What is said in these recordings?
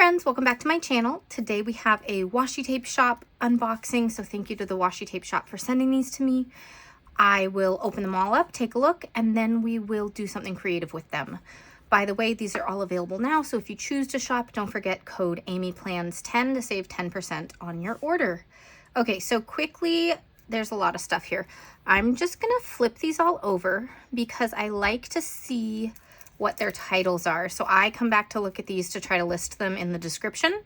friends, welcome back to my channel. Today we have a Washi Tape Shop unboxing, so thank you to the Washi Tape Shop for sending these to me. I will open them all up, take a look, and then we will do something creative with them. By the way, these are all available now, so if you choose to shop, don't forget code AmyPlans10 to save 10% on your order. Okay, so quickly, there's a lot of stuff here. I'm just gonna flip these all over because I like to see what their titles are. So I come back to look at these to try to list them in the description.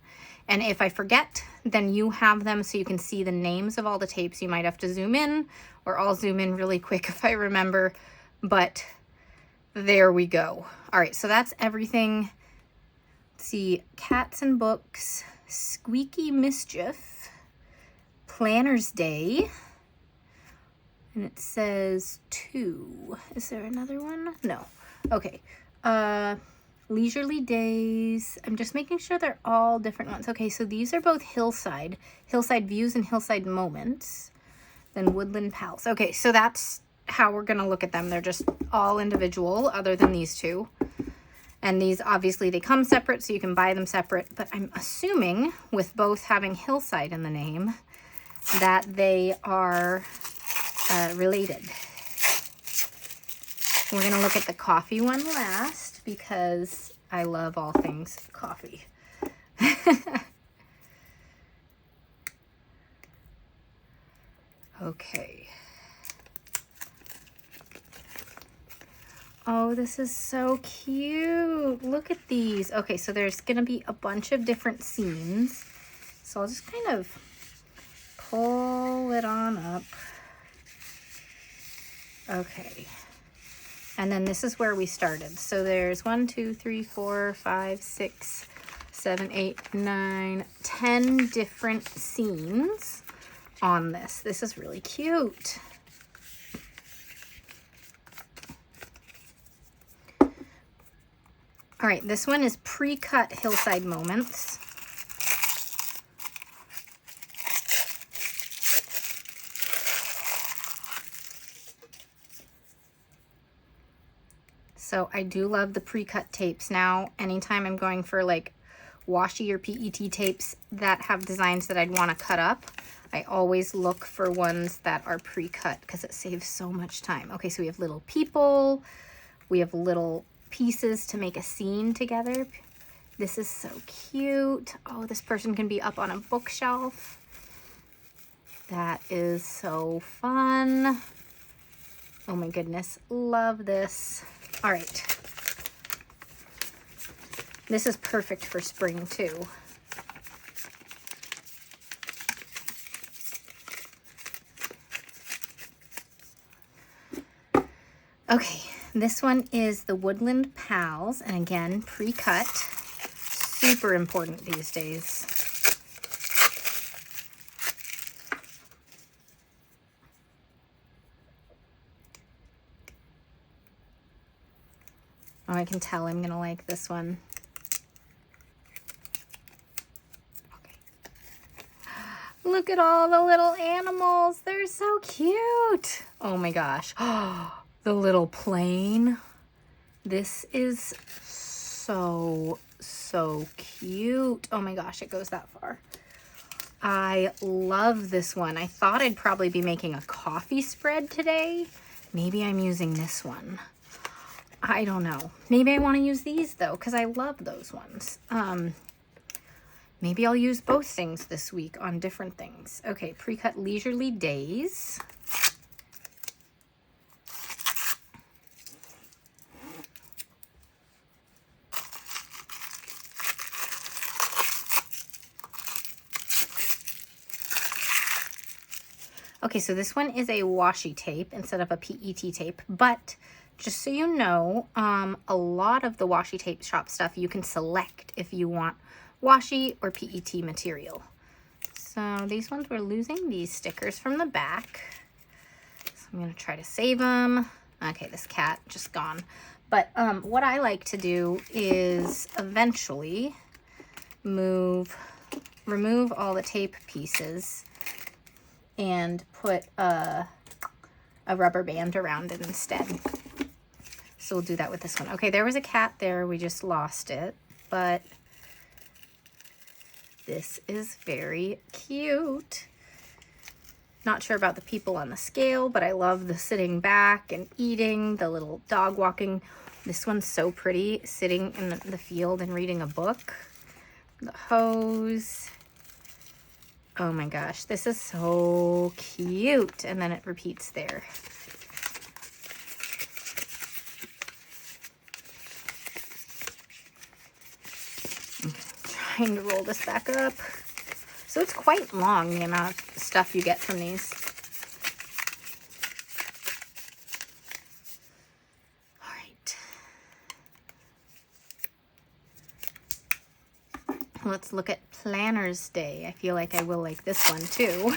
And if I forget, then you have them so you can see the names of all the tapes. You might have to zoom in, or I'll zoom in really quick if I remember, but there we go. All right, so that's everything. Let's see, Cats and Books, Squeaky Mischief, Planner's Day, and it says 2. Is there another one? No. Okay. Leisurely Days. I'm just making sure they're all different ones. Okay, so these are both Hillside Views and Hillside Moments. Then Woodland Pals. Okay, so that's how we're gonna look at them. They're just all individual other than these two. And these, obviously, they come separate, so you can buy them separate. But I'm assuming, with both having Hillside in the name, that they are related. We're going to look at the coffee one last because I love all things coffee. Okay. Oh, this is so cute. Look at these. Okay, so there's going to be a bunch of different scenes. So I'll just kind of pull it on up. Okay. And then this is where we started. So there's 1, 2, 3, 4, 5, 6, 7, 8, 9, 10 different scenes on this. This is really cute. All right, this one is pre-cut Hillside Moments. So I do love the pre-cut tapes now. Anytime I'm going for like washi or PET tapes that have designs that I'd want to cut up, I always look for ones that are pre-cut because it saves so much time. Okay, so we have little people. We have little pieces to make a scene together. This is so cute. Oh, this person can be up on a bookshelf. That is so fun. Oh my goodness, love this. All right, this is perfect for spring too. Okay, this one is the Woodland Pals, and again, pre-cut. Super important these days. Oh, I can tell I'm gonna like this one. Okay. Look at all the little animals. They're so cute. Oh my gosh. The little plane. This is so cute. Oh my gosh, it goes that far. I love this one. I thought I'd probably be making a coffee spread today. Maybe I'm using this one. I don't know. Maybe I want to use these though, because I love those ones. Maybe I'll use both things this week on different things. Okay, pre-cut Leisurely Days. Okay, so this one is a washi tape instead of a PET tape, but just so you know, a lot of the Washi Tape Shop stuff you can select if you want washi or PET material. So these ones, we're losing these stickers from the back. So I'm gonna try to save them. Okay, this cat just gone. But what I like to do is eventually remove all the tape pieces and put a rubber band around it instead. So we'll do that with this one. Okay, there was a cat there. We just lost it, but This is very cute. Not sure about the people on the scale, but I love the sitting back and eating, the little dog walking. This one's so pretty, sitting in the field and reading a book. The hose. Oh my gosh, this is so cute. And then it repeats there. Okay, trying to roll this back up. So it's quite long, the amount of stuff you get from these. All right. Let's look at Planner's Day. I feel like I will like this one too.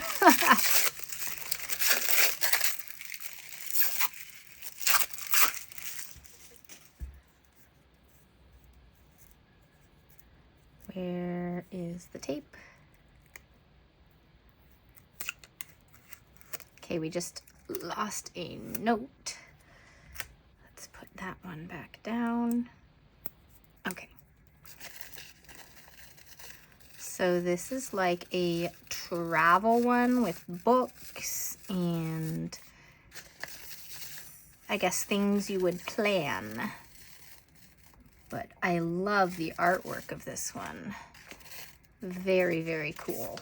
Where is the tape? Okay, we just lost a note. Let's put that one back down. Okay. So this is like a travel one with books and I guess things you would plan. But I love the artwork of this one. Very, very cool.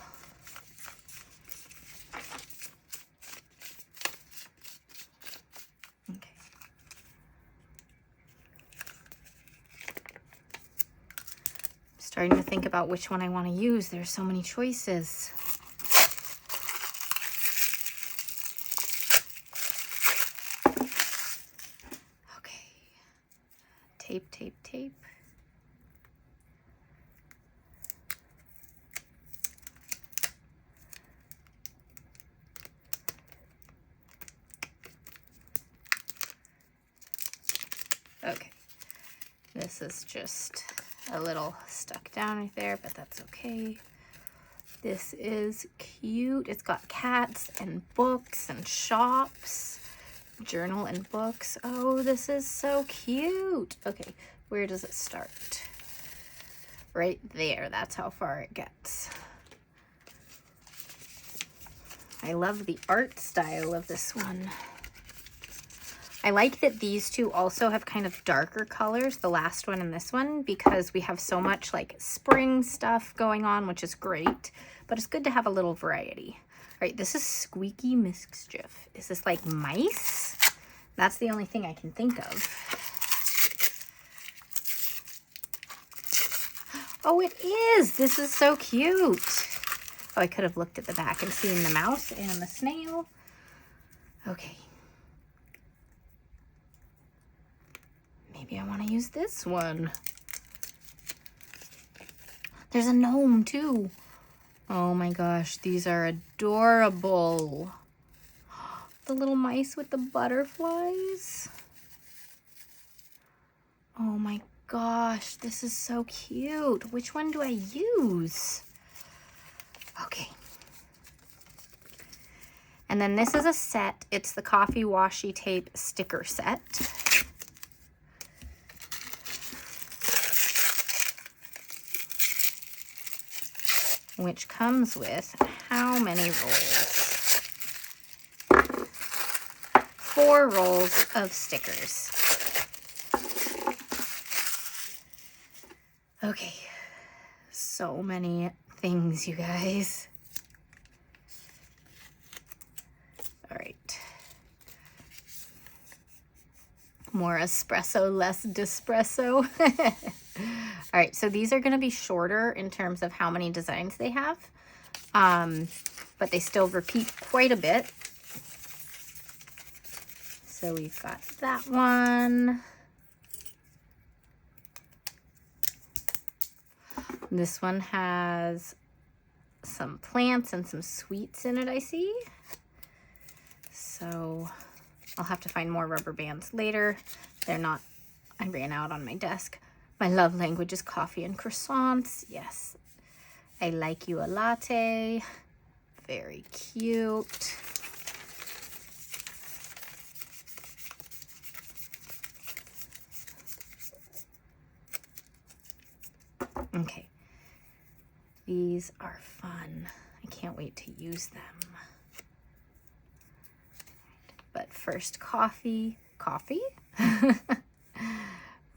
Okay. Starting to think about which one I want to use. There's so many choices. Okay. Tape, tape, tape. Okay. This is just a little stuck down right there, but that's okay. This is cute. It's got cats and books and shops, journal and books. Oh, this is so cute. Okay, where does it start? Right there. That's how far it gets. I love the art style of this one. I like that these two also have kind of darker colors, the last one and this one, because we have so much like spring stuff going on, which is great, but it's good to have a little variety. All right, this is Squeaky Mischief. Is this like mice? That's the only thing I can think of. Oh, it is. This is so cute. Oh, I could have looked at the back and seen the mouse and the snail. Okay. Maybe I want to use this one. There's a gnome too. Oh my gosh, these are adorable. The little mice with the butterflies. Oh my gosh, this is so cute. Which one do I use? Okay. And then this is a set. It's the Coffee Washi Tape sticker set. Which comes with how many rolls? 4 rolls of stickers. Okay, so many things, you guys. All right. More espresso, less dispresso. All right, so these are going to be shorter in terms of how many designs they have, but they still repeat quite a bit. So we've got that one. This one has some plants and some sweets in it, I see. So I'll have to find more rubber bands later. They're not, I ran out on my desk. My love language is coffee and croissants. Yes. I like you a latte. Very cute. Okay. These are fun. I can't wait to use them. But first, coffee. Coffee?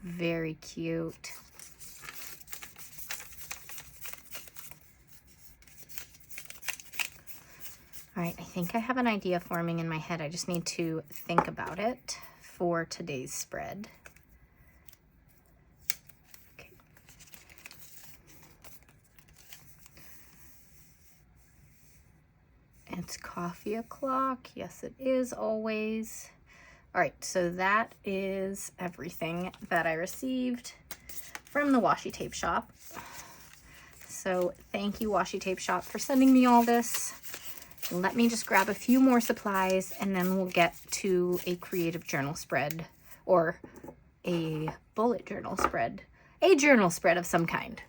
Very cute. All right, I think I have an idea forming in my head. I just need to think about it for today's spread. Okay. It's coffee o'clock. Yes, it is always. All right, so that is everything that I received from the Washi Tape Shop. So thank you, Washi Tape Shop, for sending me all this. Let me just grab a few more supplies and then we'll get to a creative journal spread, or a bullet journal spread, a journal spread of some kind.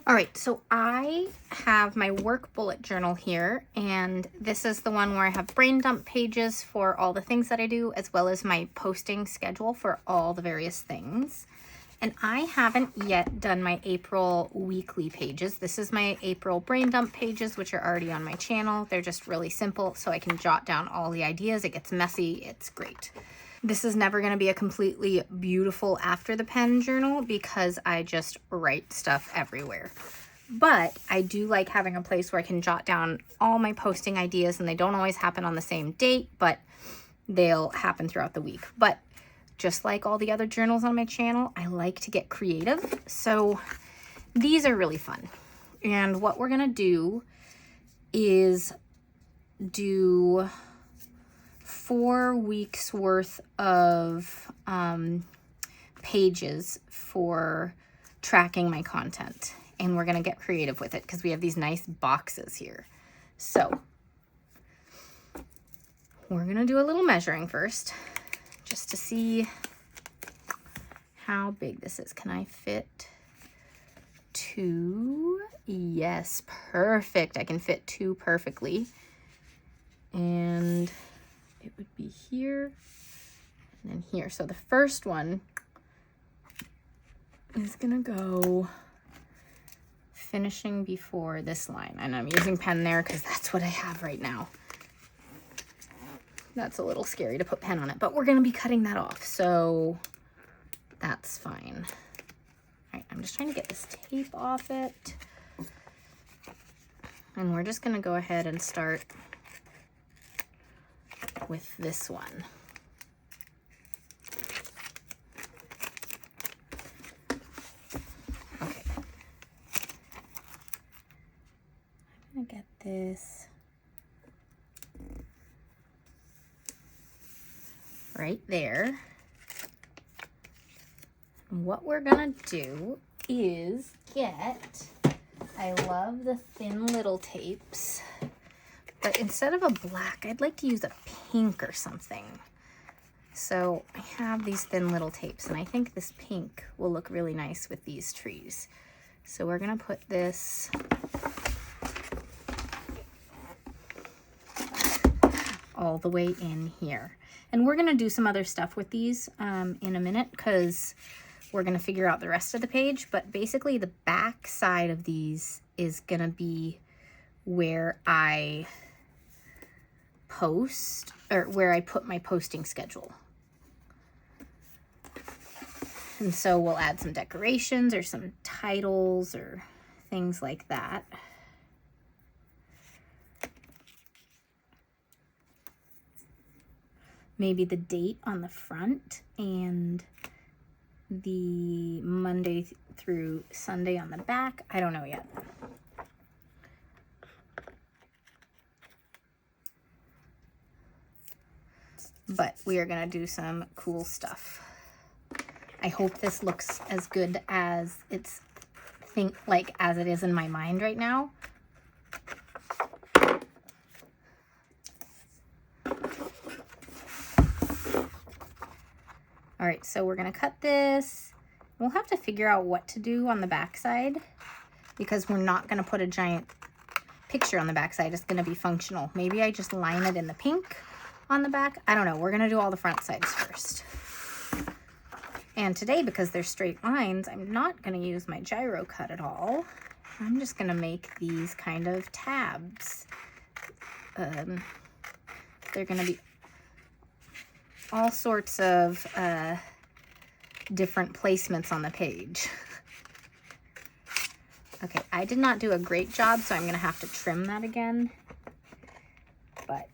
All right, so I have my work bullet journal here, and this is the one where I have brain dump pages for all the things that I do, as well as my posting schedule for all the various things. And I haven't yet done my April weekly pages. This is my April brain dump pages, which are already on my channel. They're just really simple, so I can jot down all the ideas. It gets messy, it's great. This is never gonna be a completely beautiful after the pen journal because I just write stuff everywhere. But I do like having a place where I can jot down all my posting ideas, and they don't always happen on the same date, but they'll happen throughout the week. But just like all the other journals on my channel, I like to get creative. So these are really fun. And what we're gonna do is do 4 weeks worth of pages for tracking my content. And we're gonna get creative with it because we have these nice boxes here. So we're gonna do a little measuring first, just to see how big this is. Can I fit 2? Yes, perfect. I can fit 2 perfectly. And it would be here and then here. So the first one is gonna go finishing before this line. And I'm using pen there because that's what I have right now. That's a little scary to put pen on it, but we're gonna be cutting that off, so that's fine. All right, I'm just trying to get this tape off it. And we're just gonna go ahead and start with this one. Okay. I'm gonna get this right there. And what we're gonna do is get, I love the thin little tapes, but instead of a black, I'd like to use a pink or something. So I have these thin little tapes, and I think this pink will look really nice with these trees. So we're gonna put this all the way in here. And we're gonna do some other stuff with these in a minute, because we're gonna figure out the rest of the page. But basically the back side of these is gonna be where I post, or where I put my posting schedule. And so we'll add some decorations or some titles or things like that. Maybe the date on the front and the Monday through Sunday on the back. I don't know yet. But we are gonna do some cool stuff. I hope this looks as good as as it is in my mind right now. All right, so we're gonna cut this. We'll have to figure out what to do on the back side, because we're not gonna put a giant picture on the back side. It's gonna be functional. Maybe I just line it in the pink on the back. I don't know. We're gonna do all the front sides first. And today, because they're straight lines, I'm not going to use my gyro cut at all. I'm just going to make these kind of tabs. They're going to be all sorts of different placements on the page. Okay, I did not do a great job, so I'm going to have to trim that again. But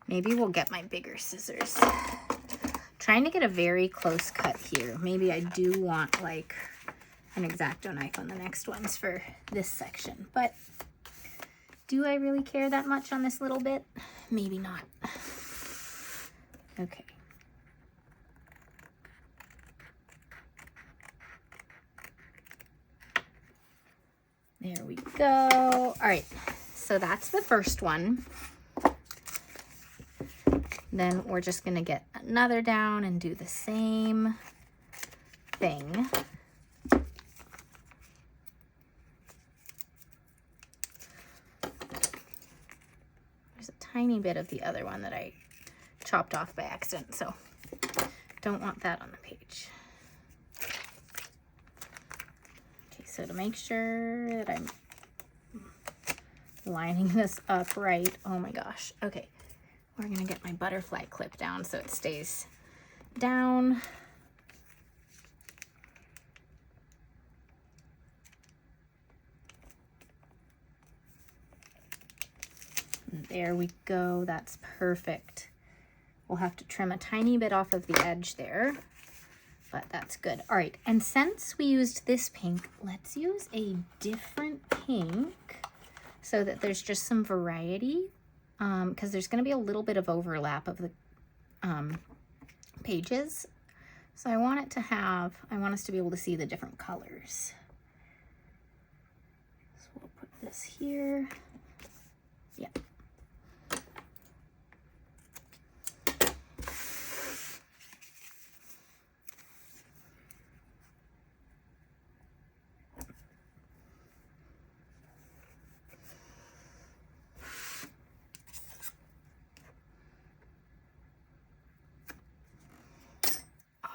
maybe we'll get my bigger scissors. Trying to get a very close cut here. Maybe I do want like an X-Acto knife on the next ones for this section, but do I really care that much on this little bit? Maybe not. Okay. There we go. All right, so that's the first one. Then we're just gonna get another down and do the same thing. There's a tiny bit of the other one that I chopped off by accident, so don't want that on the page. Okay, so to make sure that I'm lining this up right, oh my gosh, okay. We're gonna get my butterfly clip down so it stays down. And there we go, that's perfect. We'll have to trim a tiny bit off of the edge there, but that's good. All right, and since we used this pink, let's use a different pink so that there's just some variety. Because there's going to be a little bit of overlap of the pages. So I want us to be able to see the different colors. So we'll put this here. Yeah.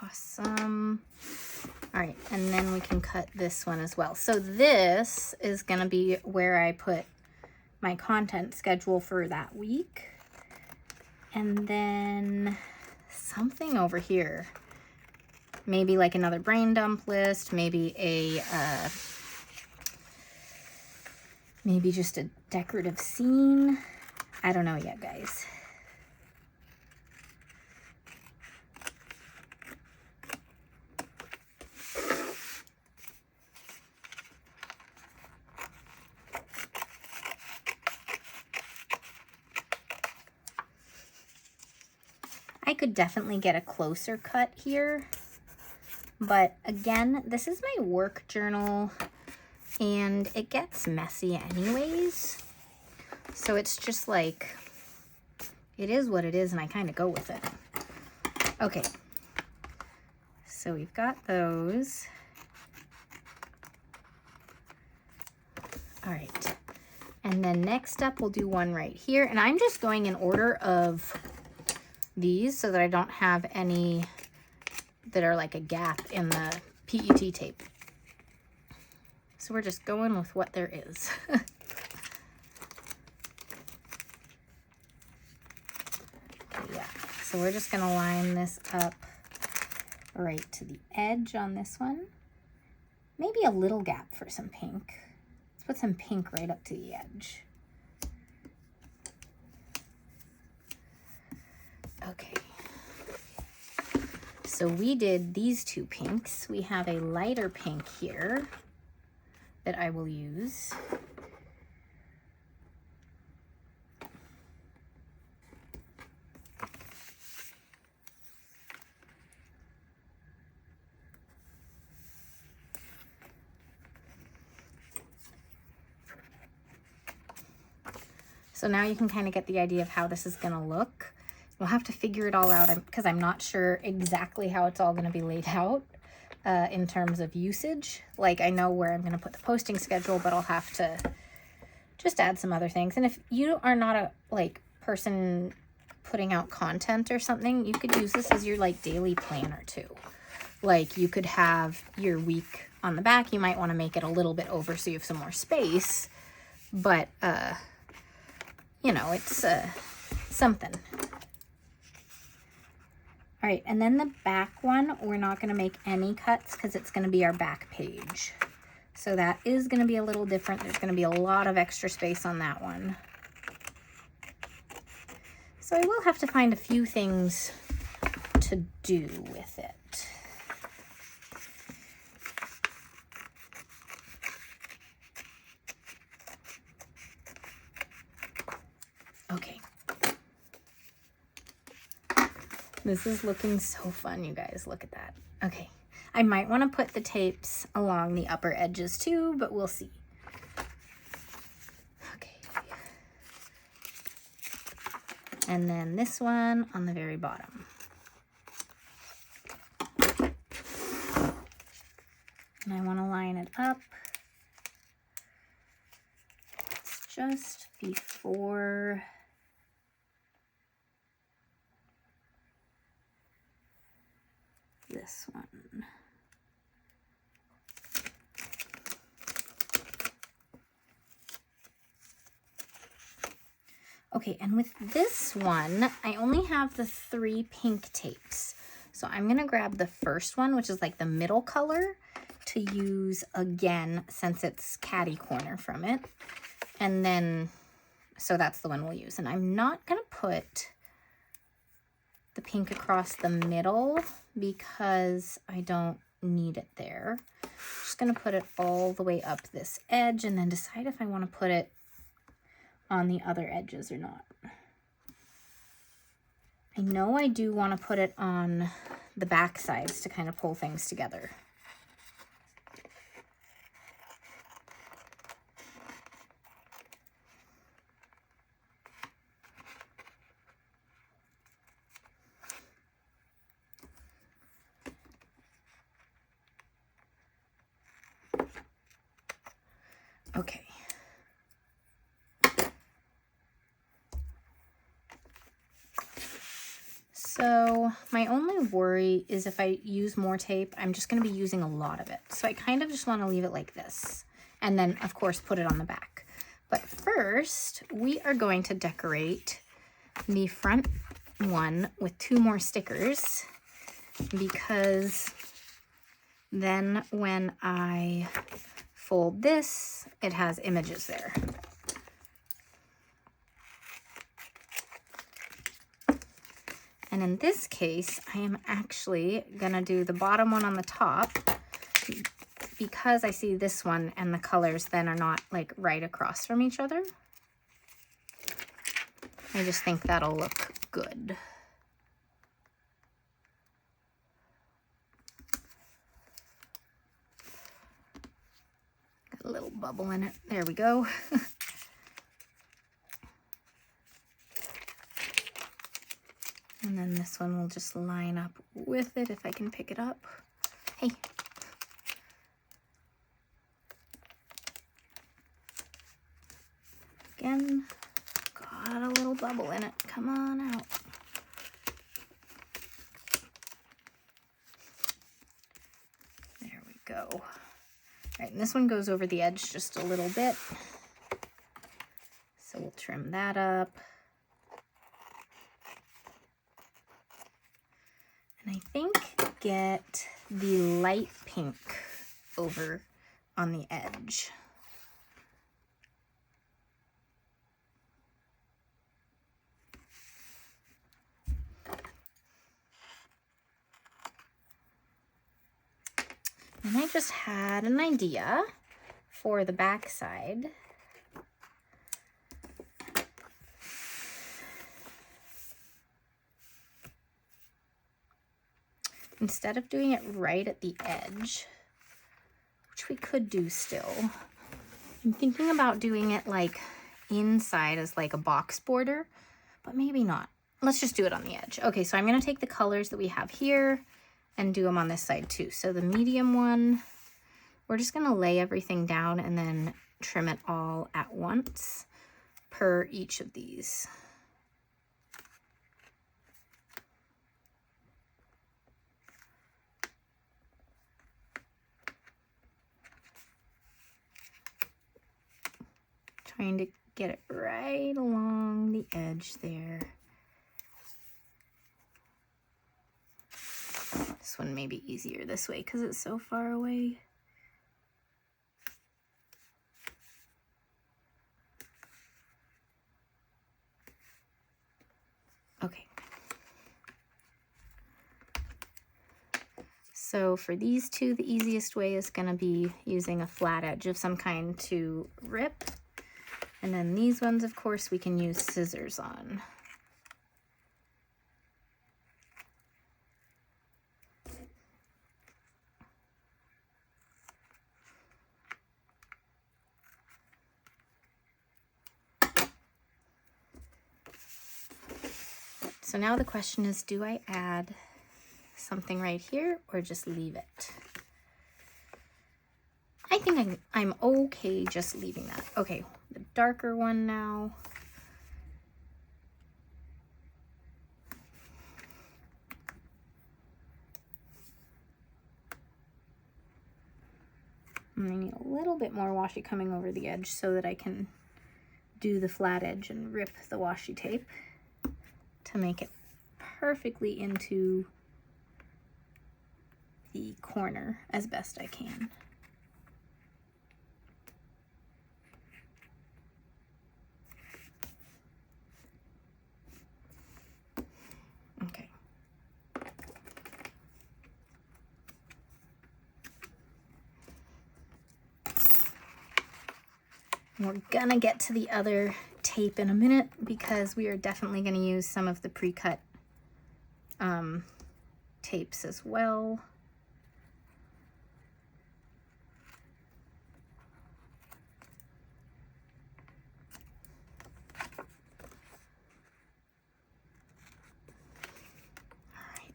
Awesome. All right, and then we can cut this one as well. So this is going to be where I put my content schedule for that week. And then something over here. Maybe like another brain dump list, maybe a maybe just a decorative scene. I don't know yet, guys. I could definitely get a closer cut here, but again, this is my work journal and it gets messy anyways. So it's just like, it is what it is and I kind of go with it. Okay, so we've got those. All right, and then next up we'll do one right here, and I'm just going in order of these so that I don't have any that are like a gap in the PET tape. So we're just going with what there is. Yeah, so we're just gonna line this up right to the edge on this one. Maybe a little gap for some pink. Let's put some pink right up to the edge. Okay, so we did these two pinks. We have a lighter pink here that I will use. So now you can kind of get the idea of how this is gonna look. We'll have to figure it all out because I'm not sure exactly how it's all going to be laid out in terms of usage. Like, I know where I'm going to put the posting schedule, but I'll have to just add some other things. And if you are not a person putting out content or something, you could use this as your like daily planner too. Like you could have your week on the back. You might want to make it a little bit over so you have some more space, but you know, it's something. All right, and then the back one, we're not going to make any cuts because it's going to be our back page. So that is going to be a little different. There's going to be a lot of extra space on that one. So I will have to find a few things to do with it. Okay. This is looking so fun, you guys. Look at that. Okay. I might want to put the tapes along the upper edges too, but we'll see. Okay. And then this one on the very bottom. And I want to line it up. It's just before this one. Okay, and with this one, I only have the 3 pink tapes. So I'm gonna grab the first one, which is like the middle color, to use again since it's catty corner from it. And then, so that's the one we'll use. And I'm not gonna put the pink across the middle because I don't need it there. I'm just gonna put it all the way up this edge and then decide if I wanna put it on the other edges or not. I know I do want to put it on the back sides to kind of pull things together. Okay. So my only worry is if I use more tape, I'm just going to be using a lot of it. So I kind of just want to leave it like this. And then, of course, put it on the back. But first, we are going to decorate the front one with 2 more stickers. Because then when I fold this, it has images there. And in this case, I am actually gonna do the bottom one on the top because I see this one and the colors then are not like right across from each other. I just think that'll look good. Got a little bubble in it. There we go. And then this one will just line up with it if I can pick it up. Hey. Again, got a little bubble in it. Come on out. There we go. All right, and this one goes over the edge just a little bit. So we'll trim that up. And I think get the light pink over on the edge. And I just had an idea for the back side. Instead of doing it right at the edge, which we could do still, I'm thinking about doing it like inside as like a box border, but maybe not. Let's just do it on the edge. Okay, so I'm gonna take the colors that we have here and do them on this side too. So the medium one, we're just gonna lay everything down and then trim it all at once per each of these. trying to get it right along the edge there. This one may be easier this way because it's so far away. Okay. So for these two, the easiest way is going to be using a flat edge of some kind to rip. And then these ones, of course, we can use scissors on. So now the question is, do I add something right here or just leave it? I think I'm okay just leaving that. Okay, the darker one now. I need a little bit more washi coming over the edge so that I can do the flat edge and rip the washi tape to make it perfectly into the corner as best I can. Okay. We're gonna get to the other tape in a minute because we are definitely gonna use some of the pre-cut tapes as well.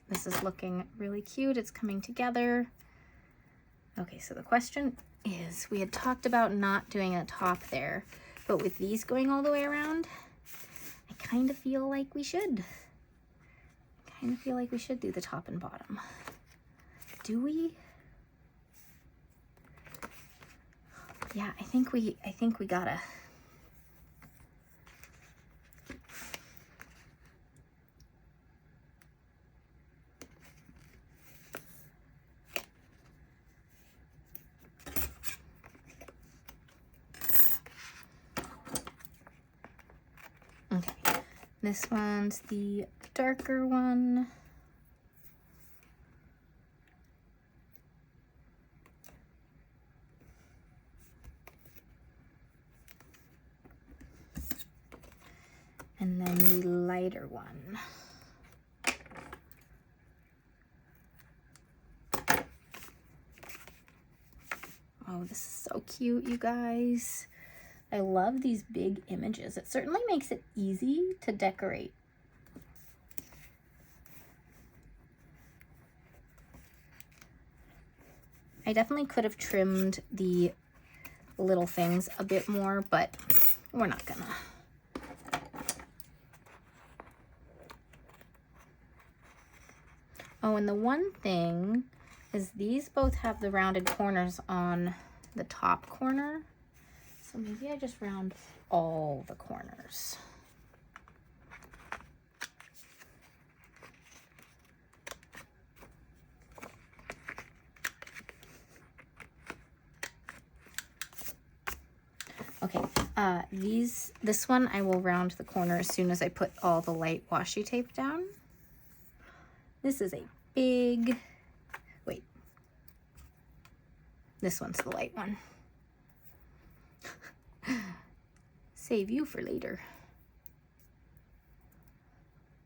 This is looking really cute. It's coming together. Okay, so the question is, we had talked about not doing a top there, but with these going all the way around, I kind of feel like we should. I kind of feel like we should do the top and bottom. Do we? Yeah, I think we gotta. Okay, this one's the darker one. And then the lighter one. Oh, this is so cute, you guys. I love these big images. It certainly makes it easy to decorate. I definitely could have trimmed the little things a bit more, but we're not gonna. Oh, and the one thing is these both have the rounded corners on the top corner. So maybe I just round all the corners. Okay, this one I will round the corner as soon as I put all the light washi tape down. This is a big, wait, this one's the light one. Save you for later.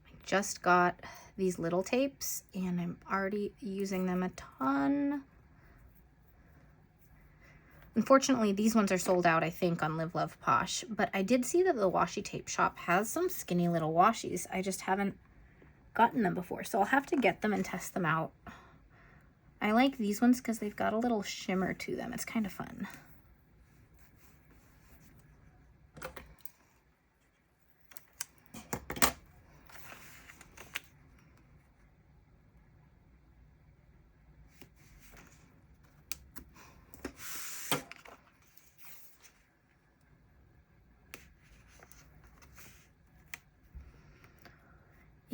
I just got these little tapes and I'm already using them a ton. Unfortunately, these ones are sold out, I think, on Live Love Posh, but I did see that the Washi Tape Shop has some skinny little washies. I just haven't gotten them before, so I'll have to get them and test them out. I like these ones because they've got a little shimmer to them. It's kind of fun.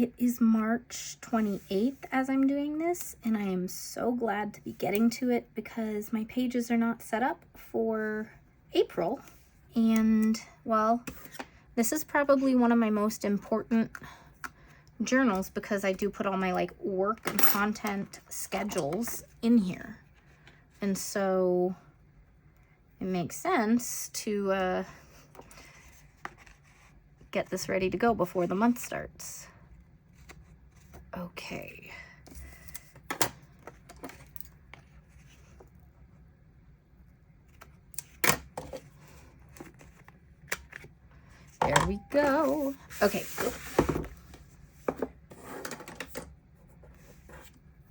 It is March 28th as I'm doing this, and I am so glad to be getting to it because my pages are not set up for April. And, well, this is probably one of my most important journals because I do put all my like work and content schedules in here. And so it makes sense to get this ready to go before the month starts. Okay. There we go. Okay.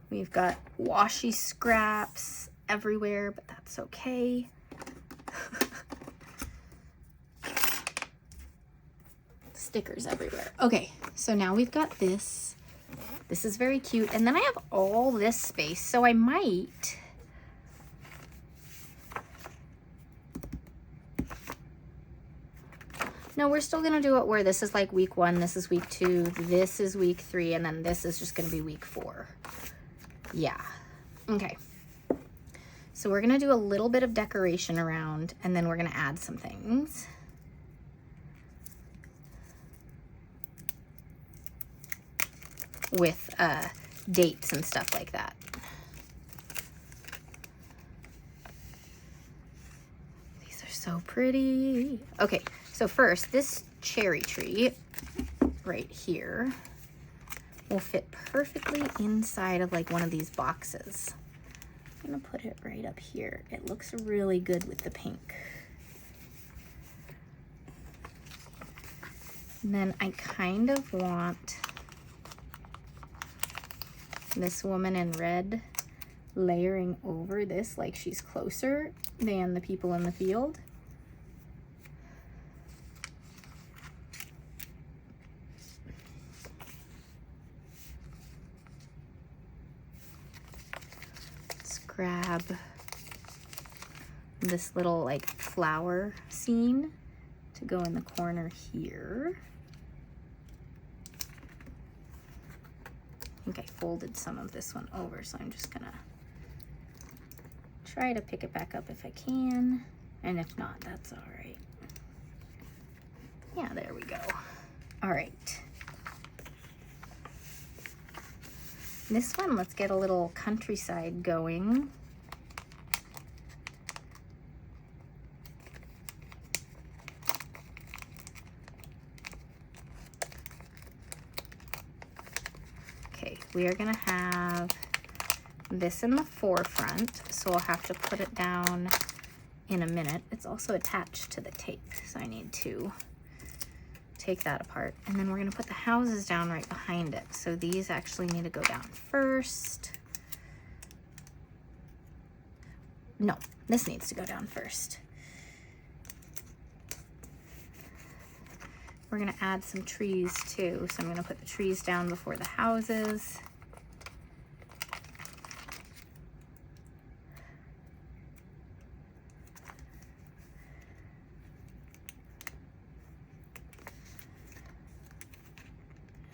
We've got washi scraps everywhere, but that's okay. Stickers everywhere. Okay, so now we've got this. This is very cute. And then I have all this space, so I might no, we're still gonna do it where this is like week 1, this is week 2, this is week 3, and then this is just gonna be week 4. Yeah. Okay. So we're gonna do a little bit of decoration around, and then we're gonna add some things. With dates and stuff like that. These are so pretty. Okay, so first, this cherry tree right here will fit perfectly inside of like one of these boxes. I'm gonna put it right up here. It looks really good with the pink. And then I kind of want this woman in red layering over this like she's closer than the people in the field. Let's grab this little like flower scene to go in the corner here. I think I folded some of this one over, so I'm just gonna try to pick it back up if I can, and if not, that's all right. Yeah, there we go. All right. This one, let's get a little countryside going. We are gonna have this in the forefront, so I'll have to put it down in a minute. It's also attached to the tape, so I need to take that apart. And then we're gonna put the houses down right behind it. So these actually need to go down first. No, this needs to go down first. We're gonna add some trees too. So I'm gonna put the trees down before the houses.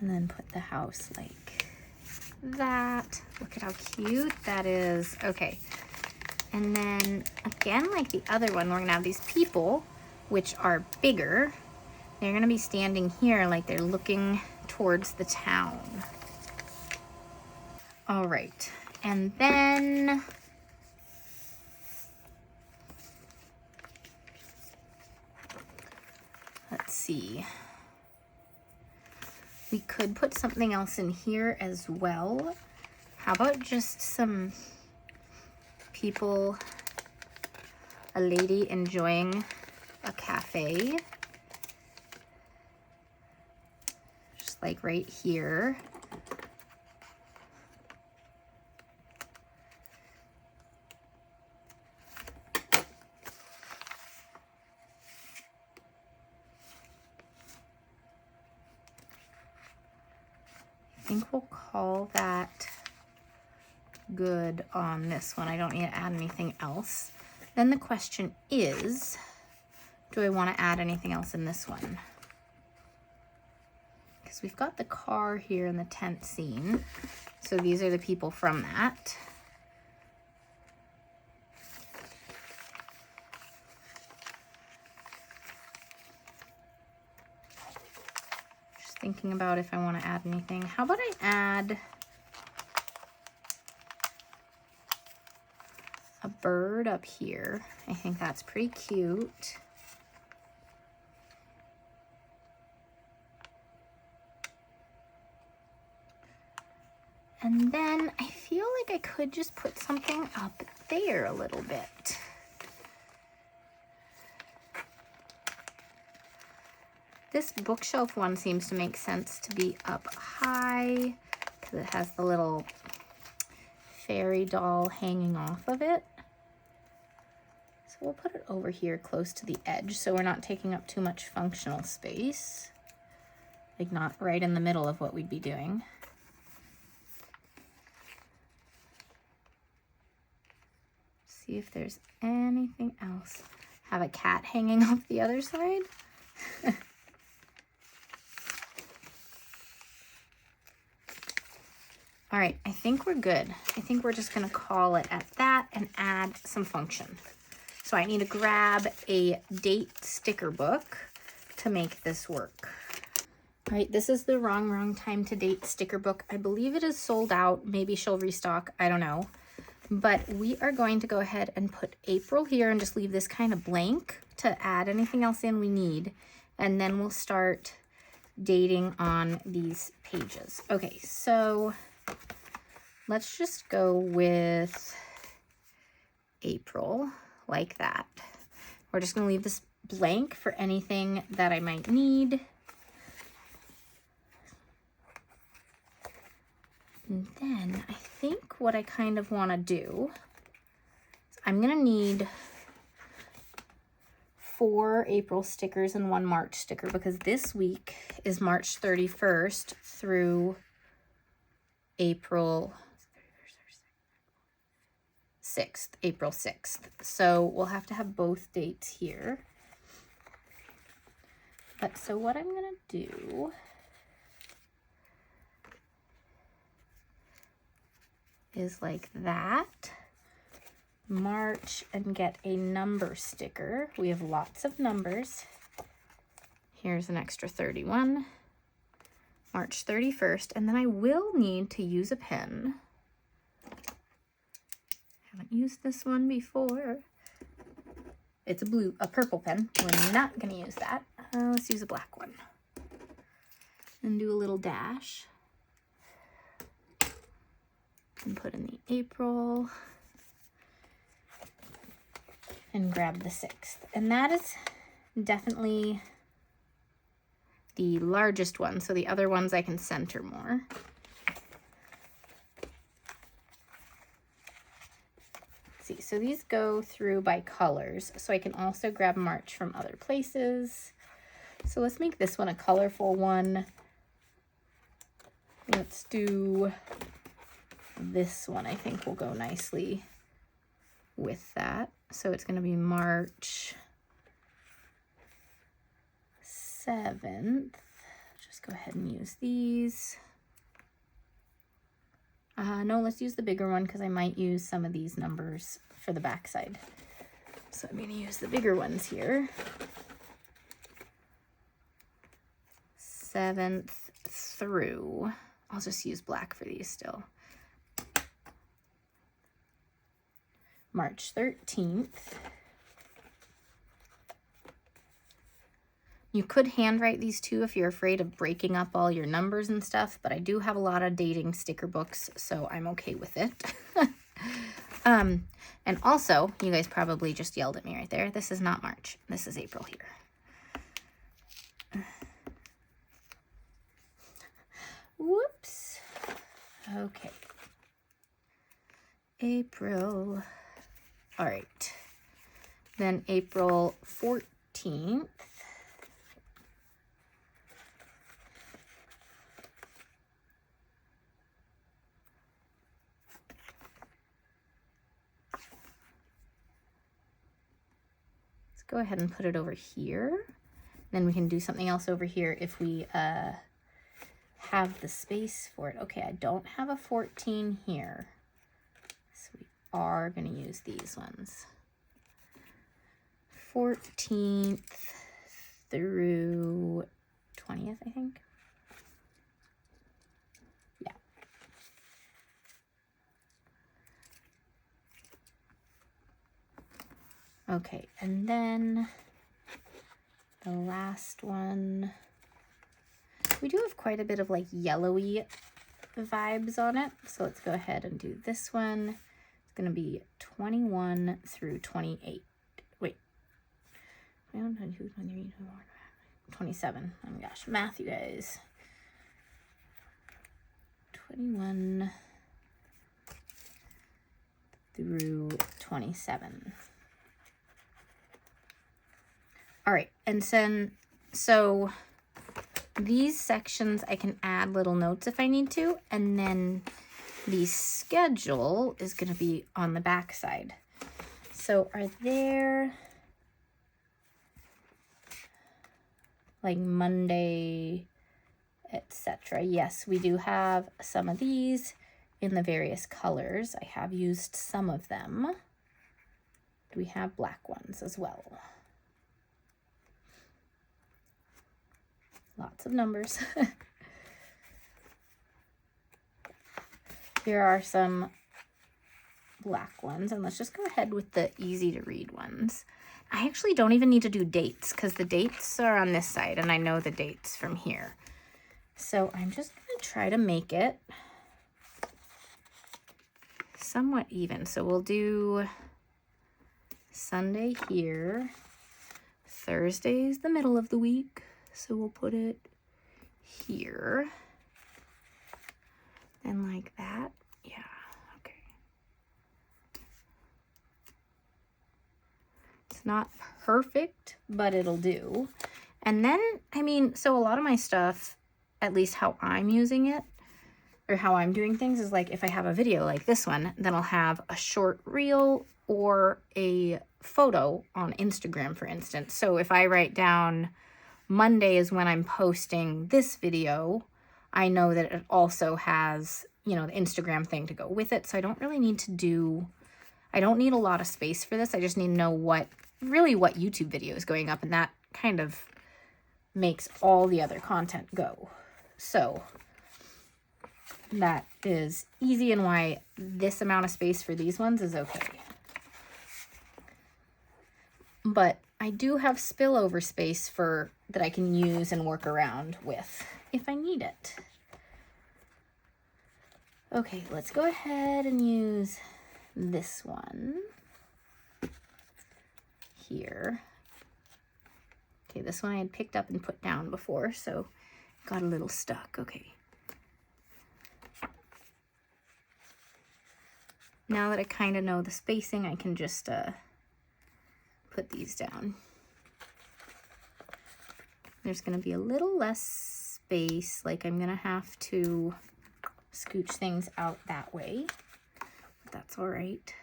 And then put the house like that. Look at how cute that is. Okay. And then again, like the other one, we're gonna have these people, which are bigger. They're gonna be standing here like they're looking towards the town. All right, and then let's see. We could put something else in here as well. How about just some people, a lady enjoying a cafe? Like right here. I think we'll call that good on this one. I don't need to add anything else. Then the question is, do I want to add anything else in this one? because we've got the car here in the tent scene. So these are the people from that. Just thinking about if I want to add anything. How about I add a bird up here? I think that's pretty cute. And then I feel like I could just put something up there a little bit. This bookshelf one seems to make sense to be up high because it has the little fairy doll hanging off of it. So we'll put it over here close to the edge so we're not taking up too much functional space. Like not right in the middle of what we'd be doing. See if there's anything else. Have a cat hanging off the other side. All right, I think we're good. I think we're just gonna call it at that and add some function. So I need to grab a date sticker book to make this work. All right, this is the wrong time to date sticker book. I believe it is sold out. Maybe she'll restock, I don't know. But we are going to go ahead and put April here and just leave this kind of blank to add anything else in we need. And then we'll start dating on these pages. Okay, so let's just go with April like that. We're just gonna leave this blank for anything that I might need. And then I think what I kind of want to do is I'm going to need 4 April stickers and 1 March sticker because this week is March 31st through April 6th, April 6th. So we'll have to have both dates here. But so what I'm going to do is like that, March, and get a number sticker. We have lots of numbers. Here's an extra 31, March 31st, and then I will need to use a pen. Haven't used this one before. It's a purple pen. We're not gonna use that. Let's use a black one. And do a little dash. And put in the April and grab the 6th. And that is definitely the largest one, so the other ones I can center more. Let's see, so these go through by colors, so I can also grab March from other places. So let's make this one a colorful one. Let's do this one. I think will go nicely with that. So it's going to be March 7th. Just go ahead and use these. No, let's use the bigger one because I might use some of these numbers for the back side. So I'm going to use the bigger ones here. 7th through, I'll just use black for these still. March 13th. You could handwrite these too if you're afraid of breaking up all your numbers and stuff, but I do have a lot of dating sticker books, so I'm okay with it. And also, you guys probably just yelled at me right there. This is not March. This is April here. Whoops. Okay. April. All right. Then April 14th. Go ahead and put it over here. Then we can do something else over here if we have the space for it. Okay, I don't have a 14 here. So we are going to use these ones. 14th through 20th, I think. Yeah. Okay, and then the last one, we do have quite a bit of like yellowy vibes on it. So let's go ahead and do this one. It's going to be 21 through 28. Wait. 27. Oh my gosh. Math, you guys. 21 through 27. All right. And then, so these sections I can add little notes if I need to, and then the schedule is going to be on the back side. So are there like Monday, etc.? Yes, we do have some of these in the various colors. I have used some of them. Do we have black ones as well? Lots of numbers. Here are some black ones, and let's just go ahead with the easy to read ones. I actually don't even need to do dates because the dates are on this side and I know the dates from here. So I'm just going to try to make it somewhat even. So we'll do Sunday here. Thursday is the middle of the week, so we'll put it here. And like that. Yeah, okay. It's not perfect, but it'll do. And then, I mean, so a lot of my stuff, at least how I'm using it, or how I'm doing things, is like if I have a video like this one, then I'll have a short reel or a photo on Instagram, for instance. So if I write down Monday is when I'm posting this video, I know that it also has, you know, the Instagram thing to go with it. So I don't really need to do, I don't need a lot of space for this. I just need to know what YouTube video is going up, and that kind of makes all the other content go. So that is easy, and why this amount of space for these ones is okay. But I do have spillover space for that I can use and work around with if I need it. Okay, let's go ahead and use this one here. Okay, this one I had picked up and put down before, so got a little stuck. Okay. Now that I kind of know the spacing, I can just put these down. There's going to be a little less space, like I'm going to have to scooch things out that way, but that's all right.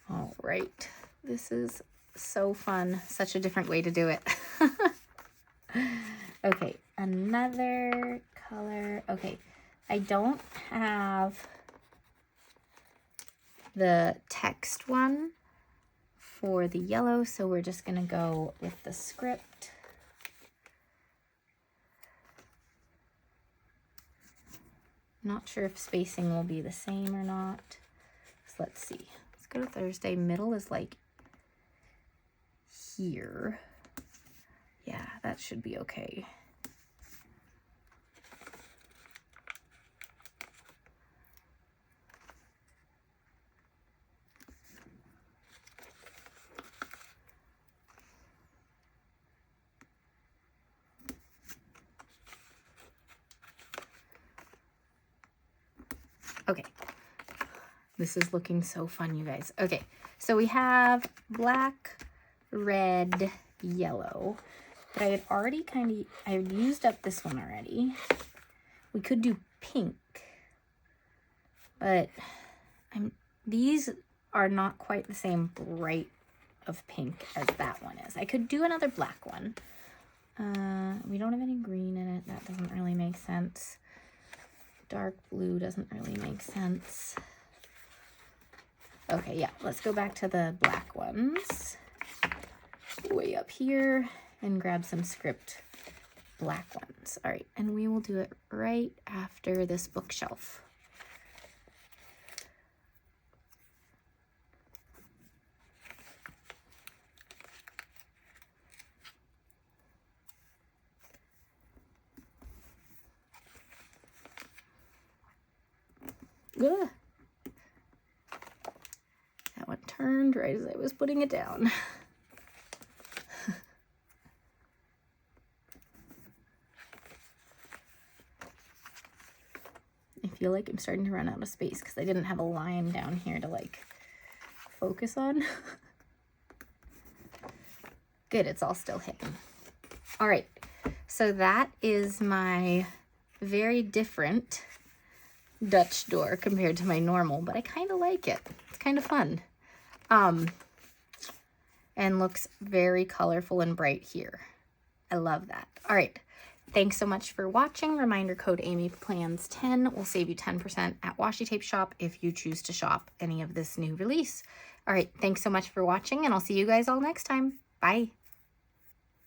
All right, this is so fun. Such a different way to do it. Okay, another color. Okay, I don't have the text one for the yellow, so we're just gonna go with the script. Not sure if spacing will be the same or not. So let's see. Let's go to Thursday. Middle is like here. Yeah, that should be okay. Okay, this is looking so fun, you guys. Okay, so we have black, red, yellow. but I had already I had used up this one already. We could do pink, but these are not quite the same bright of pink as that one is. I could do another black one. We don't have any green in it. That doesn't really make sense. Dark blue doesn't really make sense. Okay, yeah, let's go back to the black ones. Way up here and grab some script black ones. All right, and we will do it right after this bookshelf. Ugh. That one turned right as I was putting it down. I feel like I'm starting to run out of space because I didn't have a line down here to like focus on. Good, it's all still hidden. All right, so that is my very different Dutch door compared to my normal, but I kind of like it. It's kind of fun. And looks very colorful and bright here. I love that. All right. Thanks so much for watching. Reminder code AmyPlans10 will save you 10% at Washi Tape Shop if you choose to shop any of this new release. All right. Thanks so much for watching, and I'll see you guys all next time. Bye.